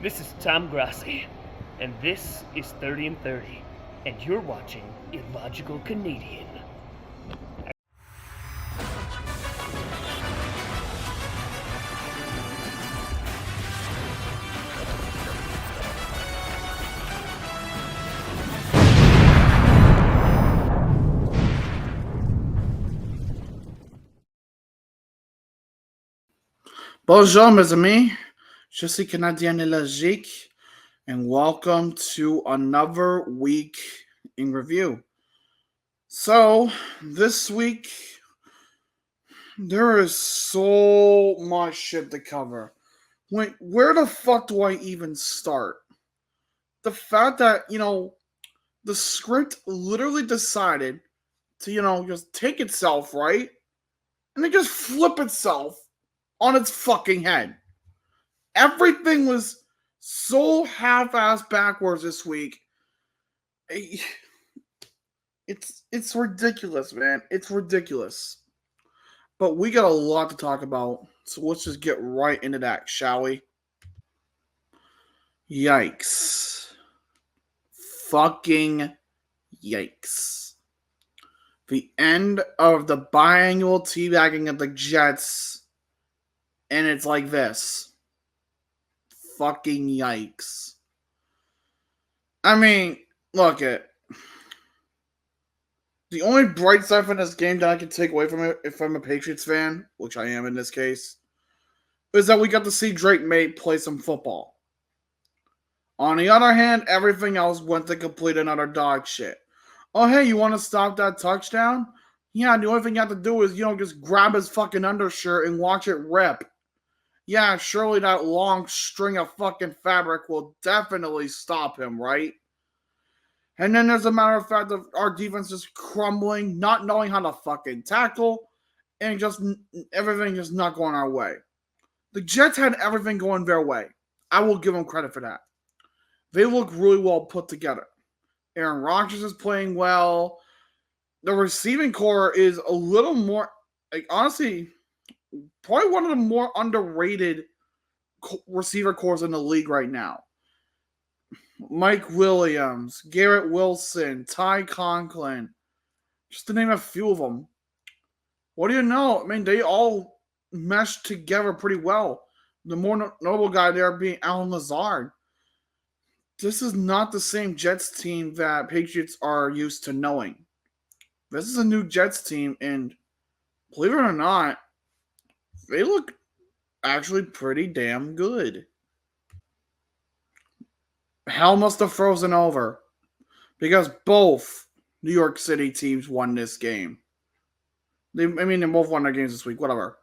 This is Tom Grassi, and this is 30 and 30, and you're watching Illogical Canadian. Bonjour, mes amis. Je suis Canadien illogique, and welcome to another week in review. So, this week, there is so much shit to cover. Wait, where the fuck do I even start? The fact that, the script literally decided to, just take itself, right? And then just flip itself on its fucking head. Everything was so half-ass backwards this week. It's ridiculous, man. It's ridiculous. But we got a lot to talk about, so let's just get right into that, shall we? Yikes. Fucking yikes. The end of the biannual teabagging of the Jets, and it's like this. Fucking yikes. I mean, look it. The only bright side from this game that I can take away from it, if I'm a Patriots fan, which I am in this case, is that we got to see Drake May play some football. On the other hand, everything else went to complete another dog shit. Oh, hey, you want to stop that touchdown? Yeah, the only thing you have to do is, just grab his fucking undershirt and watch it rip. Yeah, surely that long string of fucking fabric will definitely stop him, right? And then, as a matter of fact, our defense just crumbling, not knowing how to fucking tackle, and just everything just not going our way. The Jets had everything going their way. I will give them credit for that. They look really well put together. Aaron Rodgers is playing well. The receiving core is a little more, honestly, probably one of the more underrated receiver cores in the league right now. Mike Williams, Garrett Wilson, Ty Conklin, just to name a few of them. What do you know? I mean, they all meshed together pretty well. The more notable guy there being Alan Lazard. This is not the same Jets team that Patriots are used to knowing. This is a new Jets team, and believe it or not, they look actually pretty damn good. Hell must have frozen over because both New York City teams won this game. They both won their games this week. Whatever.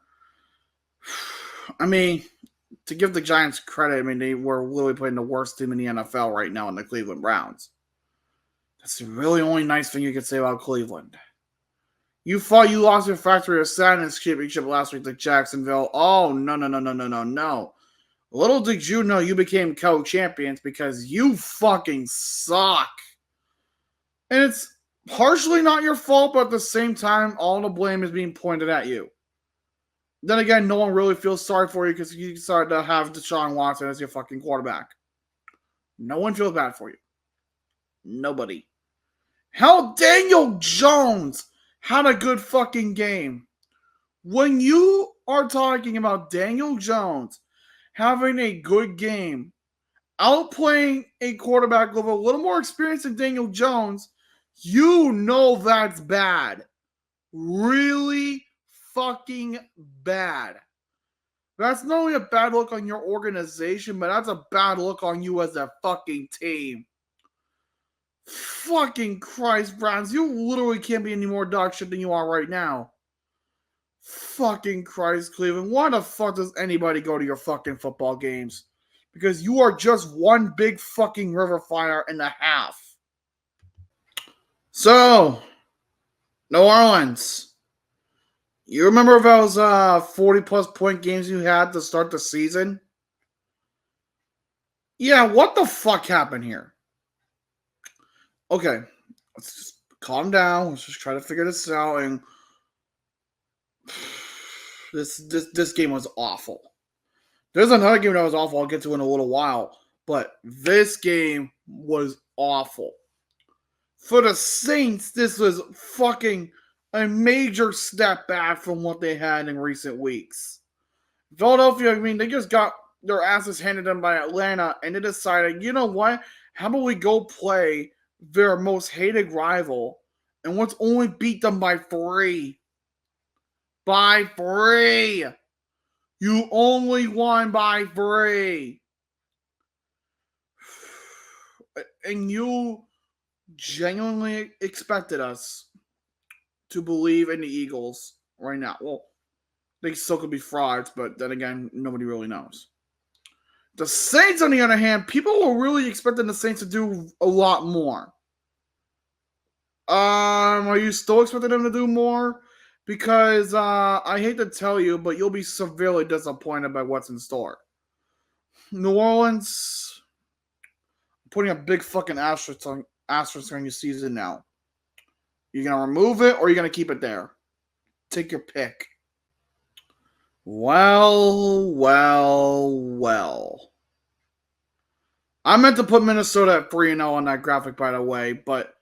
I mean, to give the Giants credit, they were literally playing the worst team in the NFL right now in the Cleveland Browns. That's the really only nice thing you could say about Cleveland. You thought you lost your Factory of Sadness championship last week to Jacksonville. Oh, no. Little did you know you became co-champions because you fucking suck. And it's partially not your fault, but at the same time, all the blame is being pointed at you. Then again, no one really feels sorry for you because you decided to have Deshaun Watson as your fucking quarterback. No one feels bad for you. Nobody. Hell, Daniel Jones had a good fucking game. When you are talking about Daniel Jones having a good game, outplaying a quarterback with a little more experience than Daniel Jones, you know that's bad. Really fucking bad. That's not only a bad look on your organization, but that's a bad look on you as a fucking team. Fucking Christ, Browns. You literally can't be any more dog shit than you are right now. Fucking Christ, Cleveland. Why the fuck does anybody go to your fucking football games? Because you are just one big fucking river fire and a half. So, New Orleans. You remember those 40 plus point games you had to start the season? Yeah, what the fuck happened here? Okay, let's just calm down. Let's just try to figure this out. And this game was awful. There's another game that was awful I'll get to in a little while. But this game was awful. For the Saints, this was fucking a major step back from what they had in recent weeks. Philadelphia, I mean, they just got their asses handed them by Atlanta, and they decided, you know what? How about we go play their most hated rival, and let's only beat them by 3. By 3! You only won by 3! And you genuinely expected us to believe in the Eagles right now. Well, they still could be frauds, but then again, nobody really knows. The Saints, on the other hand, people were really expecting the Saints to do a lot more. Are you still expecting them to do more? Because I hate to tell you, but you'll be severely disappointed by what's in store. New Orleans, putting a big fucking asterisk on your season now. You're gonna remove it or you're gonna keep it there. Take your pick. Well. I meant to put Minnesota at 3-0 on that graphic, by the way, but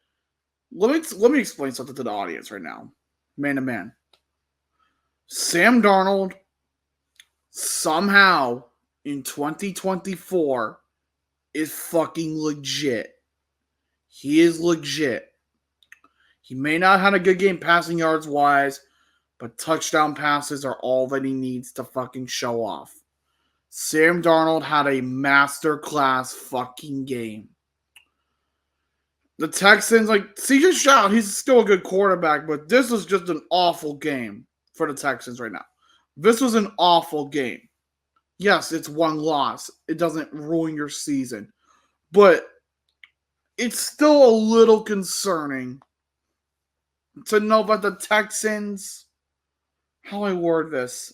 let me explain something to the audience right now. Man to man. Sam Darnold somehow in 2024 is fucking legit. He is legit. He may not have had a good game passing yards wise, but touchdown passes are all that he needs to fucking show off. Sam Darnold had a masterclass fucking game. The Texans, like, CJ Stroud, he's still a good quarterback, but this was just an awful game for the Texans right now. This was an awful game. Yes, it's one loss. It doesn't ruin your season. But it's still a little concerning to know that the Texans, how do I word this?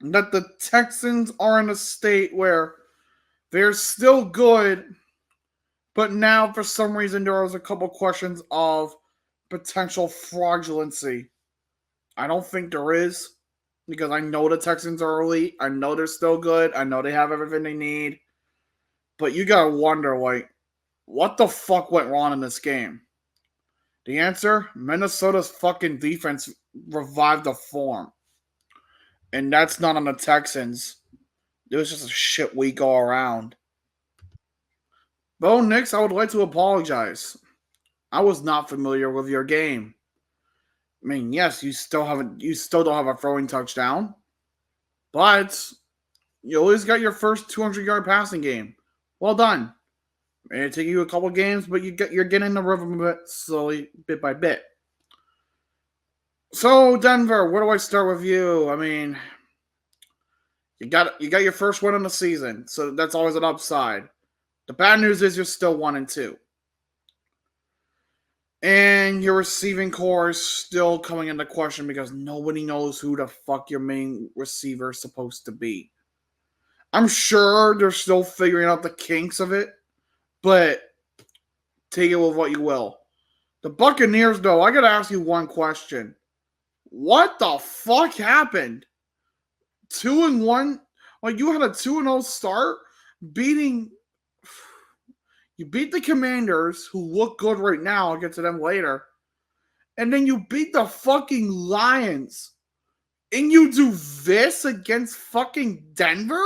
That the Texans are in a state where they're still good, but now for some reason there was a couple questions of potential fraudulency. I don't think there is, because I know the Texans are elite. I know they're still good. I know they have everything they need. But you gotta wonder, like, what the fuck went wrong in this game? The answer? Minnesota's fucking defense revived the form. And that's not on the Texans. It was just a shit week all around. Bo Nix, I would like to apologize. I was not familiar with your game. I mean, yes, you still don't have a throwing touchdown, but you always got your first 200-yard passing game. Well done. It may take you a couple games, but you're getting the rhythm of it slowly, bit by bit. So Denver, where do I start with you? I mean, you got your first win of the season, so that's always an upside. The bad news is you're still 1-2. And your receiving core is still coming into question because nobody knows who the fuck your main receiver is supposed to be. I'm sure they're still figuring out the kinks of it, but take it with what you will. The Buccaneers, though, I gotta ask you one question. What the fuck happened? 2-1? Like, you had a 2-0 start, you beat the Commanders, who look good right now. I'll get to them later. And then you beat the fucking Lions. And you do this against fucking Denver?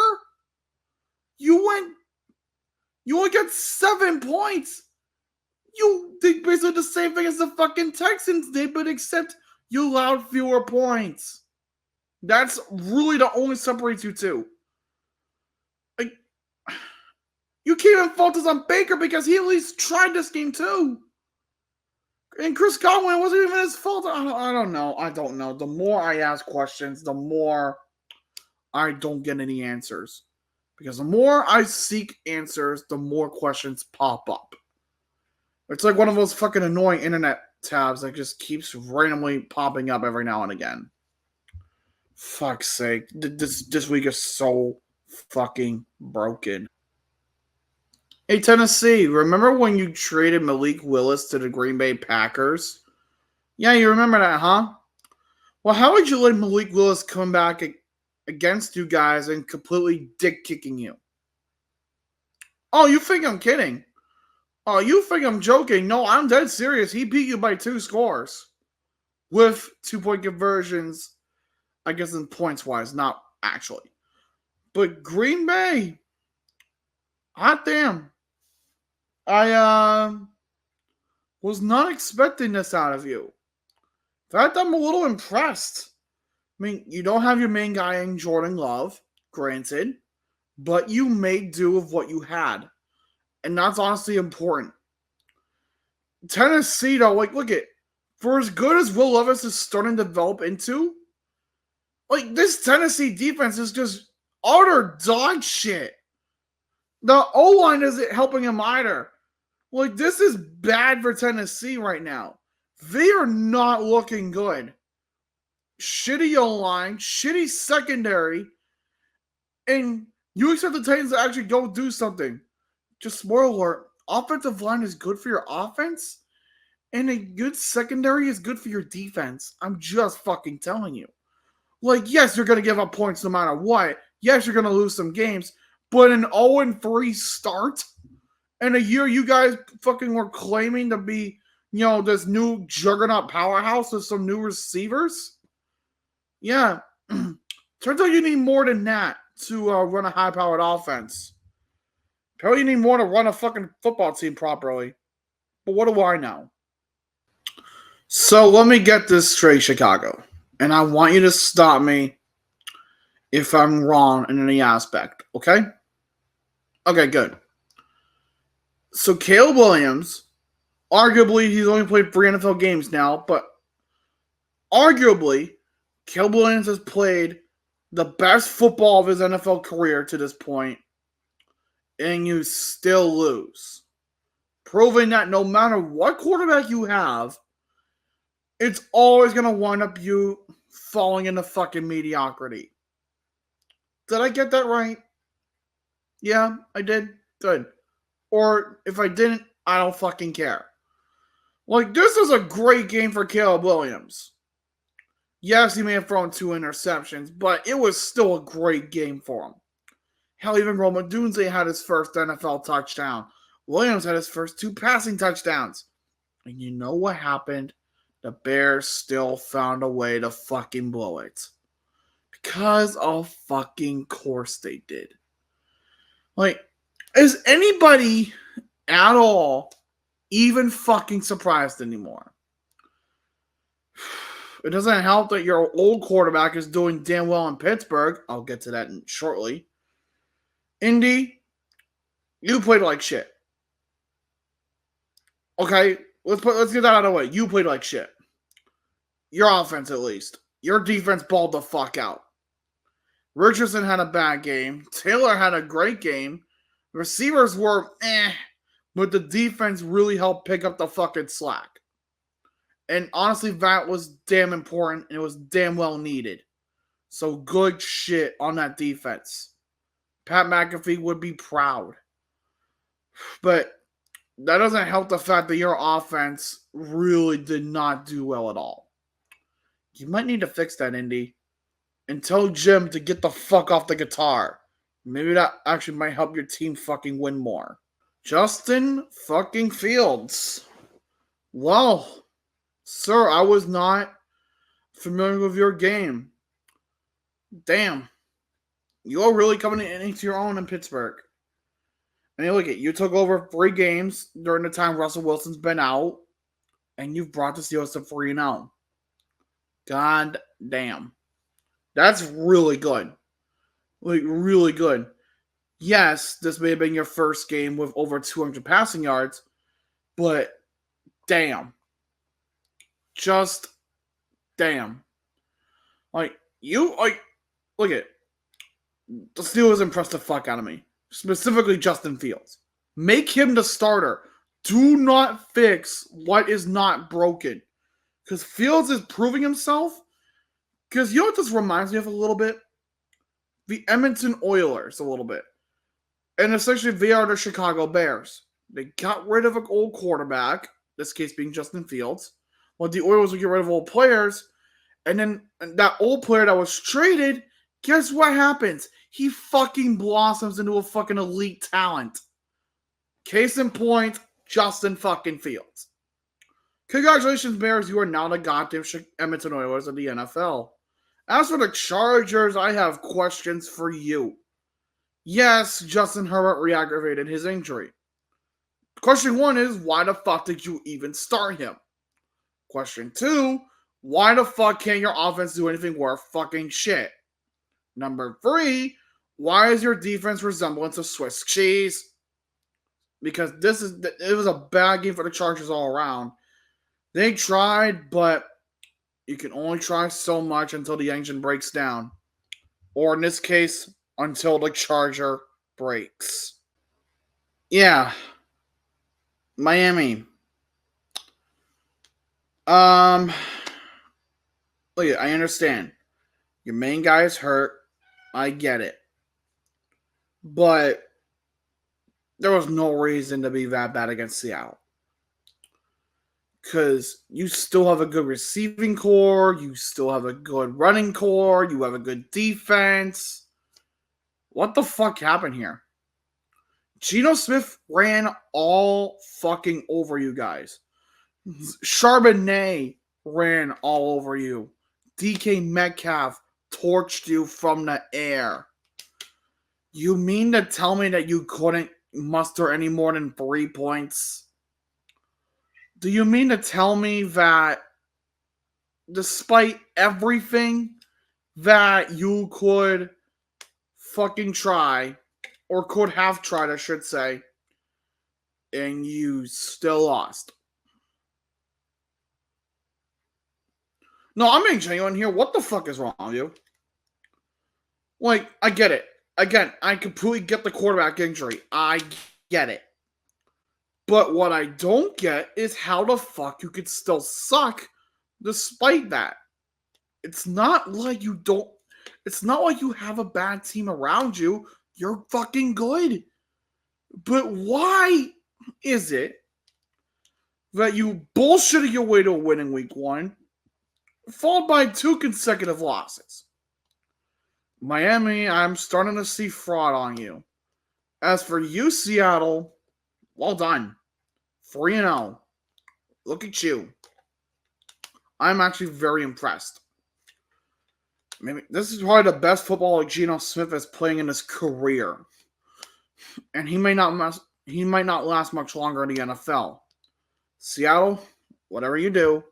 You only got 7 points. You did basically the same thing as the fucking Texans did, but except you allowed fewer points. That's really the only separates you two. Like, you can't even fault this on Baker because he at least tried this game too. And Chris Godwin, wasn't even his fault. I don't know. The more I ask questions, the more I don't get any answers. Because the more I seek answers, the more questions pop up. It's like one of those fucking annoying internet tabs that just keeps randomly popping up every now and again. Fuck's sake. This week is so fucking broken. Hey, Tennessee, remember when you traded Malik Willis to the Green Bay Packers? Yeah, you remember that, huh? Well, how would you let Malik Willis come back against you guys and completely dick kicking you? Oh, you think I'm kidding? Oh, you think I'm joking? No, I'm dead serious. He beat you by 2 scores with 2-point conversions. I guess in points wise, not actually. But Green Bay, hot damn. I was not expecting this out of you. In fact, I'm a little impressed. I mean, you don't have your main guy in Jordan Love, granted, but you made do with what you had. And that's honestly important. Tennessee, though, like, look at, for as good as Will Levis is starting to develop into, like, this Tennessee defense is just utter dog shit. The O-line isn't helping him either. Like, this is bad for Tennessee right now. They are not looking good. Shitty O-line, shitty secondary, and you expect the Titans to actually go do something. Just spoiler alert, offensive line is good for your offense, and a good secondary is good for your defense. I'm just fucking telling you. Like, yes, you're going to give up points no matter what. Yes, you're going to lose some games, but an 0-3 start in a year you guys fucking were claiming to be, this new juggernaut powerhouse with some new receivers? Yeah. Turns out you need more than that to run a high-powered offense. Apparently you need more to run a fucking football team properly. But what do I know? So let me get this straight, Chicago. And I want you to stop me if I'm wrong in any aspect, okay? Okay, good. So Caleb Williams, arguably he's only played 3 NFL games now, but arguably Caleb Williams has played the best football of his NFL career to this point, and you still lose. Proving that no matter what quarterback you have, it's always going to wind up you falling into fucking mediocrity. Did I get that right? Yeah, I did. Good. Or if I didn't, I don't fucking care. Like, this is a great game for Caleb Williams. Yes, he may have thrown 2 interceptions, but it was still a great game for him. Hell, even Roma Dunze had his first NFL touchdown. Williams had his first 2 passing touchdowns. And you know what happened? The Bears still found a way to fucking blow it. Because of fucking course they did. Like, is anybody at all even fucking surprised anymore? It doesn't help that your old quarterback is doing damn well in Pittsburgh. I'll get to that shortly. Indy, you played like shit. Okay, let's get that out of the way. You played like shit. Your offense, at least. Your defense balled the fuck out. Richardson had a bad game. Taylor had a great game. Receivers were but the defense really helped pick up the fucking slack. And honestly, that was damn important, and it was damn well needed. So good shit on that defense. Pat McAfee would be proud. But that doesn't help the fact that your offense really did not do well at all. You might need to fix that, Indy. And tell Jim to get the fuck off the guitar. Maybe that actually might help your team fucking win more. Justin fucking Fields. Well, sir, I was not familiar with your game. Damn. You're really coming into your own in Pittsburgh. I mean, look at you took over 3 games during the time Russell Wilson's been out, and you've brought the Steelers to 3-0. God damn. That's really good. Like, really good. Yes, this may have been your first game with over 200 passing yards, but damn. Just damn. Look at the Steelers impressed the fuck out of me. Specifically Justin Fields. Make him the starter. Do not fix what is not broken. Because Fields is proving himself. Because you know what this reminds me of a little bit? The Edmonton Oilers a little bit. And essentially they are the Chicago Bears. They got rid of an old quarterback, this case being Justin Fields. Well, the Oilers would get rid of old players. And then that old player that was traded, guess what happens? He fucking blossoms into a fucking elite talent. Case in point, Justin fucking Fields. Congratulations, Bears. You are now the goddamn Edmonton Oilers of the NFL. As for the Chargers, I have questions for you. Yes, Justin Herbert re-aggravated his injury. Question 1 is, why the fuck did you even start him? Question 2, why the fuck can't your offense do anything worth fucking shit? Number 3, why is your defense resemblance of Swiss cheese? Because it was a bad game for the Chargers all around. They tried, but you can only try so much until the engine breaks down. Or in this case, until the Charger breaks. Yeah. Miami. Look, I understand. Your main guy is hurt. I get it. But there was no reason to be that bad against Seattle. Because you still have a good receiving core. You still have a good running core. You have a good defense. What the fuck happened here? Geno Smith ran all fucking over you guys. Charbonnet ran all over you. DK Metcalf torched you from the air. You mean to tell me that you couldn't muster any more than 3 points? Do you mean to tell me that despite everything that you could fucking try, or could have tried, I should say, and you still lost? No, I'm being genuine here. What the fuck is wrong with you? Like, I get it. Again, I completely get the quarterback injury. I get it. But what I don't get is how the fuck you could still suck despite that. It's not like you don't. It's not like you have a bad team around you. You're fucking good. But why is it that you bullshitted your way to a win in week 1, followed by 2 consecutive losses? Miami, I'm starting to see fraud on you. As for you, Seattle, well done. 3-0. Look at you. I'm actually very impressed. Maybe this is probably the best football Geno Smith is playing in his career. And he might not last much longer in the NFL. Seattle, whatever you do,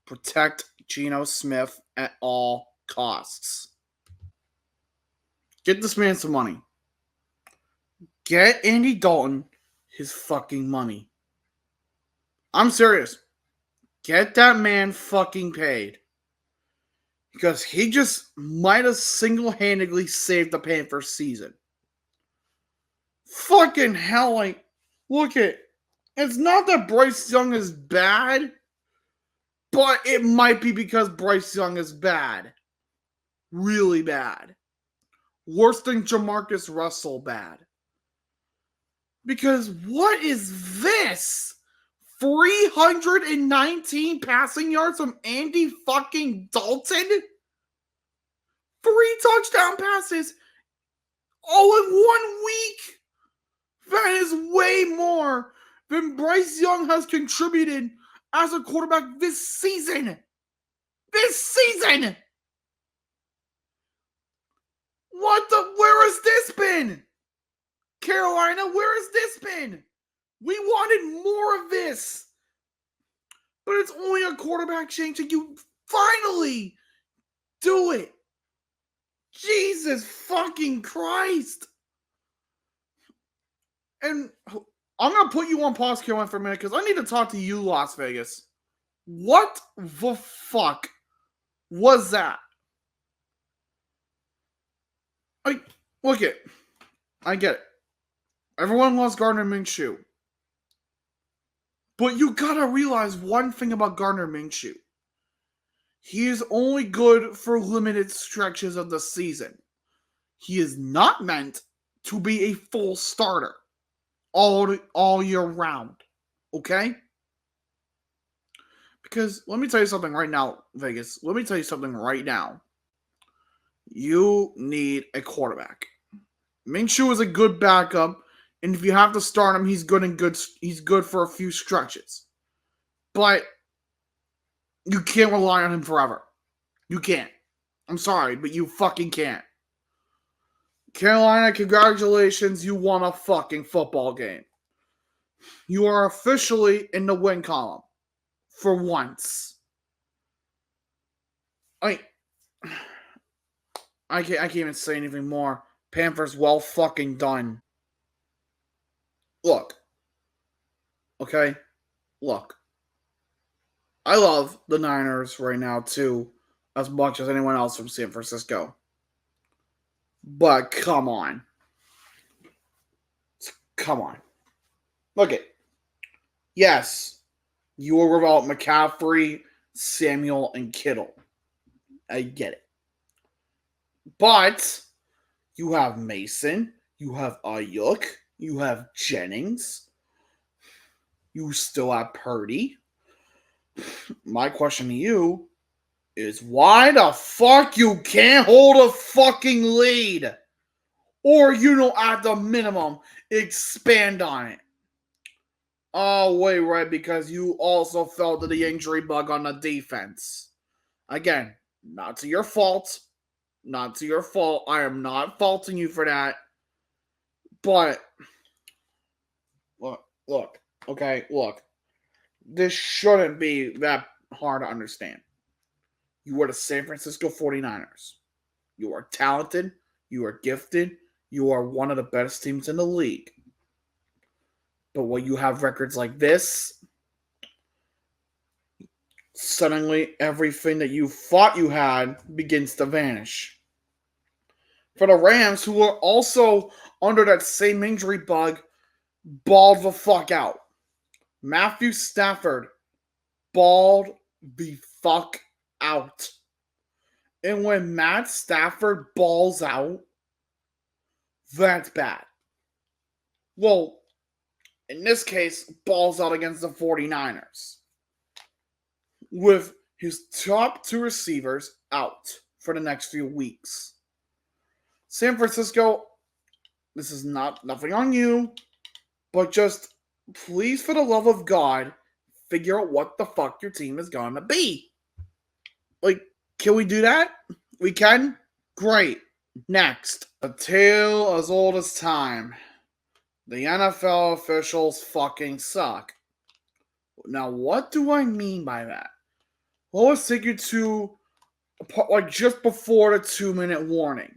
protect Geno Smith at all costs. Get this man some money. Get Andy Dalton his fucking money. I'm serious. Get that man fucking paid. Because he just might have single-handedly saved the Panthers season. Fucking hell, like, look at, it's not that Bryce Young is bad, but it might be because Bryce Young is bad. Really bad. Worse than Jamarcus Russell bad. Because what is this? 319 passing yards from Andy fucking Dalton? 3 touchdown passes all in 1 week. That is way more than Bryce Young has contributed as a quarterback this season. This season! Where has this been? Carolina, where has this been? We wanted more of this. But it's only a quarterback change and you finally do it. Jesus fucking Christ. And I'm going to put you on pause, Carolina, for a minute because I need to talk to you, Las Vegas. What the fuck was that? Look it. I get it. Everyone loves Gardner Minshew. But you gotta realize one thing about Gardner Minshew. He is only good for limited stretches of the season. He is not meant to be a full starter all year round. Okay? Because let me tell you something right now, Vegas. Let me tell you something right now. You need a quarterback. Minshew is a good backup And if you have to start him, he's good for a few stretches. But you can't rely on him forever. You can't. I'm sorry, but you fucking can't. Carolina, congratulations, you won a fucking football game. You are officially in the win column. For once. I can't even say anything more. Panthers well fucking done. Look. Okay? Look. I love the Niners right now too, as much as anyone else from San Francisco. But come on. Come on. Look it. Yes, you were without McCaffrey, Samuel, and Kittle. I get it. But you have Mason, you have Ayuk, you have Jennings, you still have Purdy. My question to you is why the fuck you can't hold a fucking lead? Or, at the minimum, expand on it. Oh, wait, right, because you also fell to the injury bug on the defense. Again, not to your fault. Not to your fault. I am not faulting you for that. But, look. This shouldn't be that hard to understand. You are the San Francisco 49ers. You are talented. You are gifted. You are one of the best teams in the league. But when you have records like this, suddenly everything that you thought you had begins to vanish. For the Rams, who are also under that same injury bug, balled the fuck out. Matthew Stafford balled the fuck out. And when Matt Stafford balls out, that's bad. Well, in this case, balls out against the 49ers. With his top two receivers out for the next few weeks. San Francisco, this is nothing on you, but just please, for the love of God, figure out what the fuck your team is going to be. Like, can we do that? We can? Great. Next. A tale as old as time. The NFL officials fucking suck. Now, what do I mean by that? Well, let's take you to, just before the 2-minute warning.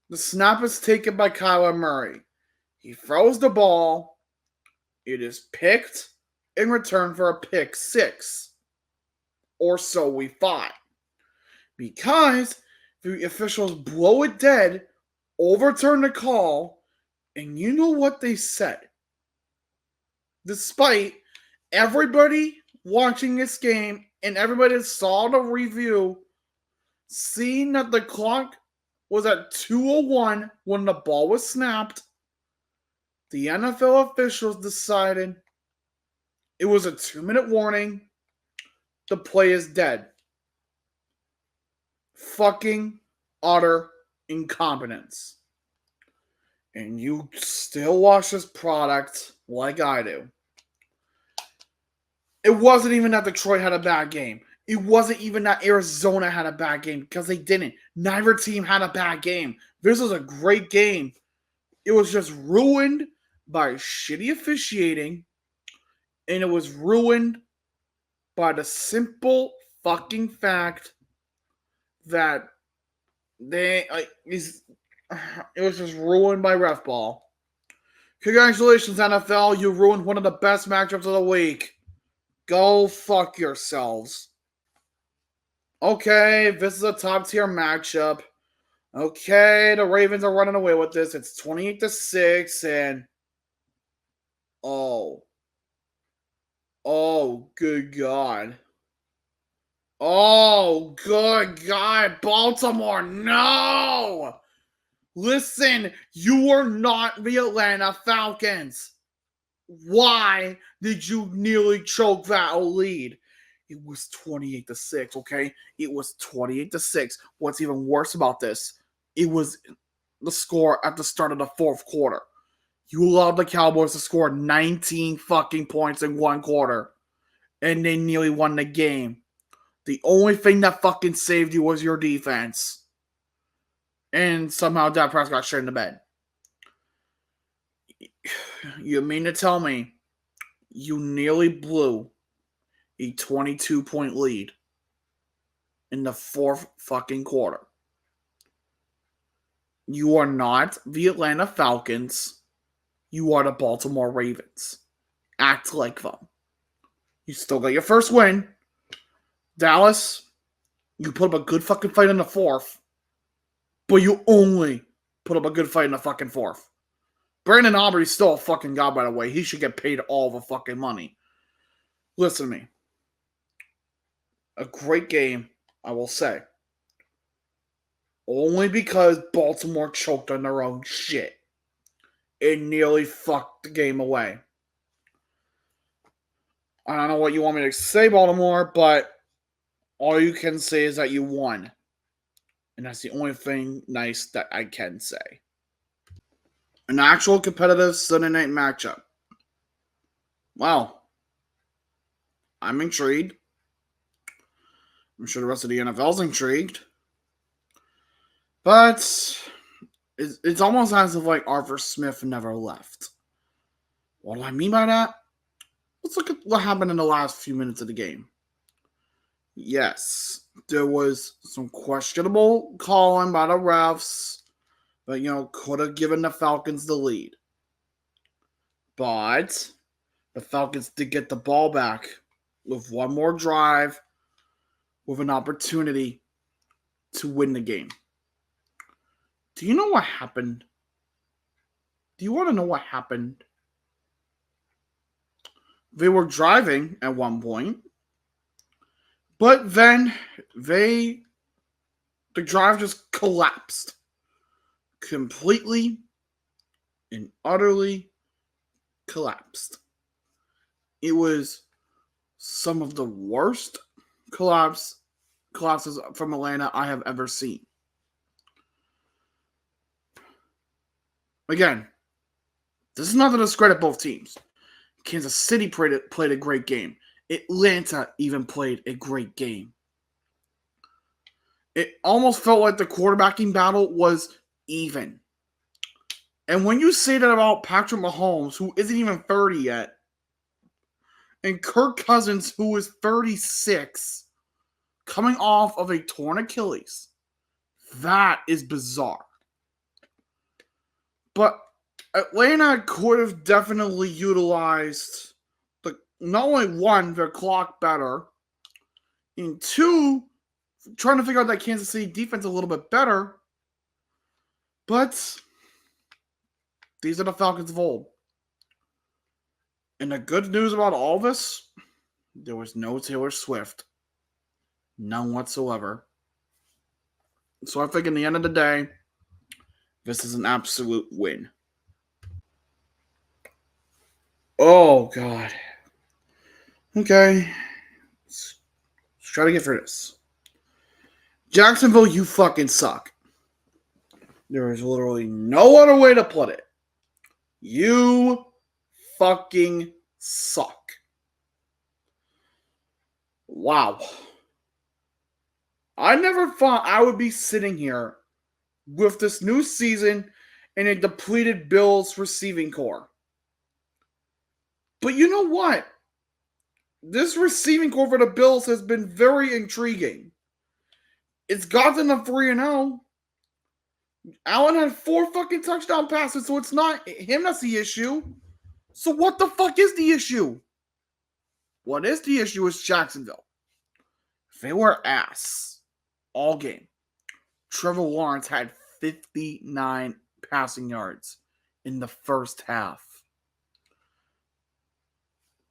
The snap is taken by Kyler Murray. He throws the ball. It is picked in return for a pick 6. Or so we thought. Because the officials blow it dead, overturn the call, and you know what they said. Despite everybody watching this game and everybody that saw the review, seeing that the clock was at 2:01 when the ball was snapped, the NFL officials decided it was a 2-minute warning. The play is dead. Fucking utter incompetence. And you still watch this product like I do. It wasn't even that Detroit had a bad game. It wasn't even that Arizona had a bad game because they didn't. Neither team had a bad game. This was a great game. It was just ruined by shitty officiating, and it was ruined by the simple fucking fact that it was just ruined by ref ball. Congratulations, NFL. You ruined one of the best matchups of the week. Go fuck yourselves. Okay, this is a top tier matchup. Okay, the Ravens are running away with this. It's 28-6, and oh, good God. Oh, good God, Baltimore, no! Listen, you are not the Atlanta Falcons. Why did you nearly choke that lead? It was 28-6, okay? It was 28-6. What's even worse about this, it was the score at the start of the fourth quarter. You allowed the Cowboys to score 19 fucking points in one quarter, and they nearly won the game. The only thing that fucking saved you was your defense. And somehow Dak Prescott shit in the bed. You mean to tell me you nearly blew a 22-point lead in the fourth fucking quarter? You are not the Atlanta Falcons. You are the Baltimore Ravens. Act like them. You still got your first win. Dallas, you put up a good fucking fight in the fourth, but you only put up a good fight in the fucking fourth. Brandon Aubrey's still a fucking god, by the way. He should get paid all the fucking money. Listen to me. A great game, I will say. Only because Baltimore choked on their own shit. It nearly fucked the game away. I don't know what you want me to say, Baltimore, but all you can say is that you won. And that's the only thing nice that I can say. An actual competitive Sunday night matchup. Wow. I'm intrigued. I'm sure the rest of the NFL's intrigued. But it's almost as if like Arthur Smith never left. What do I mean by that? Let's look at what happened in the last few minutes of the game. Yes, there was some questionable calling by the refs, but could have given the Falcons the lead. But the Falcons did get the ball back with one more drive, with an opportunity to win the game. Do you know what happened? Do you want to know what happened? They were driving at one point, but then the drive just collapsed. Completely and utterly collapsed. It was some of the worst collapses from Atlanta I have ever seen. Again, this is not to discredit both teams. Kansas City played a great game. Atlanta even played a great game. It almost felt like the quarterbacking battle was even. And when you say that about Patrick Mahomes, who isn't even 30 yet, and Kirk Cousins, who is 36, coming off of a torn Achilles, that is bizarre. But Atlanta could have definitely utilized not only one, their clock better, and two, trying to figure out that Kansas City defense a little bit better. But these are the Falcons of old. And the good news about all this, there was no Taylor Swift. None whatsoever. So I think in the end of the day, this is an absolute win. Oh, God. Okay. Let's try to get through this. Jacksonville, you fucking suck. There is literally no other way to put it. You fucking suck. Wow. I never thought I would be sitting here with this new season and a depleted Bills receiving core. But you know what? This receiving core for the Bills has been very intriguing. It's gotten them 3-0. Allen had 4 fucking touchdown passes, so it's not him that's the issue. So what the fuck is the issue? What is the issue is Jacksonville. They were ass all game. Trevor Lawrence had 59 passing yards in the first half.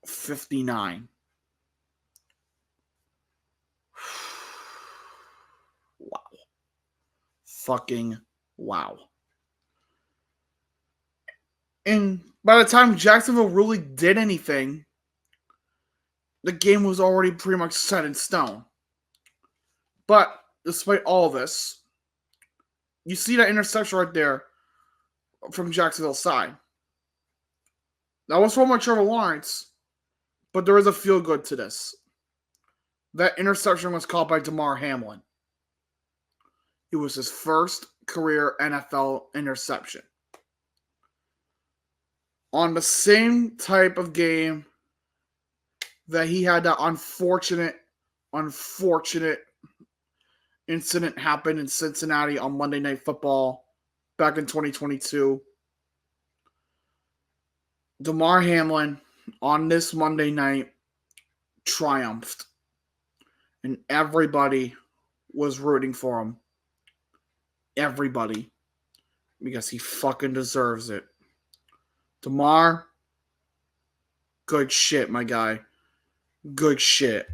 59. Wow. Fucking wow. And by the time Jacksonville really did anything, the game was already pretty much set in stone. But despite all this, you see that interception right there from Jacksonville's side. That was from Trevor Lawrence, but there is a feel good to this. That interception was caught by Damar Hamlin. It was his first career NFL interception. On the same type of game that he had that unfortunate incident happen in Cincinnati on Monday Night Football back in 2022. Damar Hamlin on this Monday night triumphed, and everybody was rooting for him. Everybody. Because he fucking deserves it. Damar, good shit, my guy. Good shit.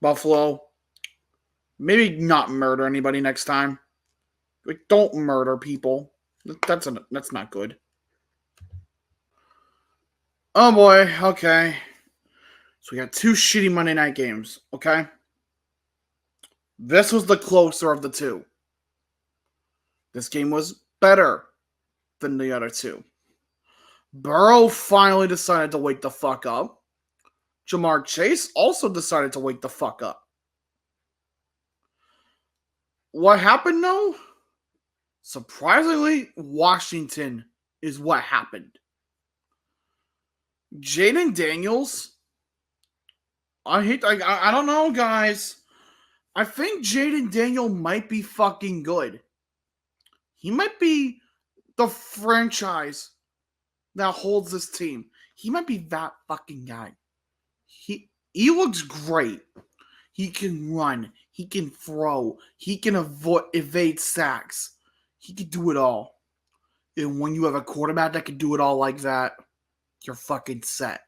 Buffalo, maybe not murder anybody next time. Like, don't murder people. That's not good. Oh boy, okay. So we got two shitty Monday night games, okay? This was the closer of the two. This game was better than the other two. Burrow finally decided to wake the fuck up. Jamar Chase also decided to wake the fuck up. What happened though? Surprisingly, Washington is what happened. Jaden Daniels, I don't know, guys. I think Jaden Daniel might be fucking good. He might be the franchise that holds this team. He might be that fucking guy. He looks great. He can run. He can throw. He can evade sacks. He can do it all. And when you have a quarterback that can do it all like that, you're fucking set.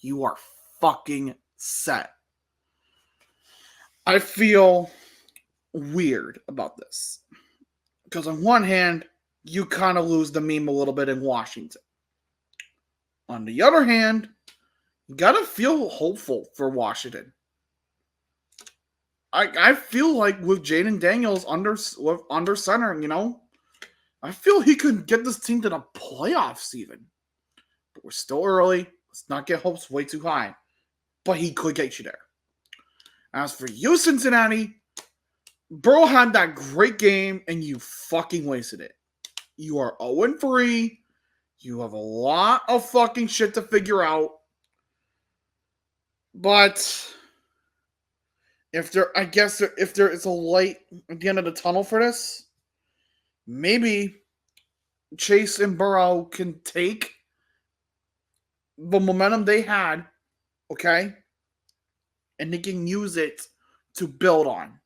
You are fucking set. I feel weird about this. Because on one hand, you kind of lose the meme a little bit in Washington. On the other hand, you gotta feel hopeful for Washington. I feel like with Jaden Daniels under center, you know, I feel he could get this team to the playoffs even. But we're still early. Let's not get hopes way too high. But he could get you there. As for you, Cincinnati, Burrow had that great game and you fucking wasted it. You are 0-3. You have a lot of fucking shit to figure out. But if there is a light at the end of the tunnel for this, maybe Chase and Burrow can take the momentum they had, okay, and they can use it to build on.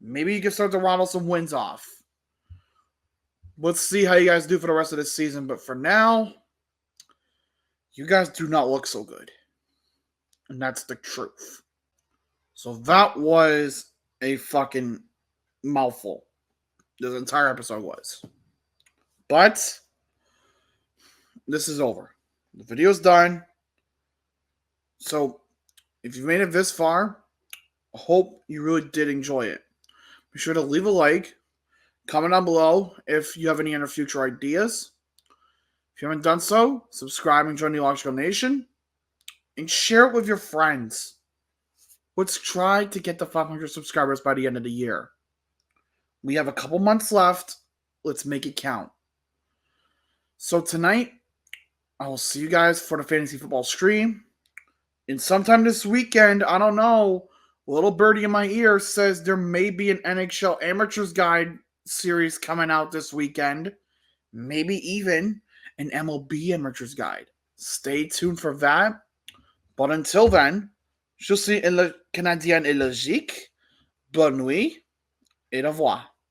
Maybe you can start to rattle some wins off. Let's see how you guys do for the rest of this season. But for now, you guys do not look so good. And that's the truth. So that was a fucking mouthful. This entire episode was. But this is over. The video's done. So if you made it this far, I hope you really did enjoy it. Be sure to leave a like. Comment down below if you have any other future ideas. If you haven't done so, subscribe and join the Illogical Nation. And share it with your friends. Let's try to get to 500 subscribers by the end of the year. We have a couple months left. Let's make it count. So tonight, I will see you guys for the fantasy football stream. And sometime this weekend, I don't know, a little birdie in my ear says there may be an NHL Amateurs Guide series coming out this weekend. Maybe even an MLB Amateurs Guide. Stay tuned for that. But until then, je suis le Canadien illogique. Bonne nuit et au revoir.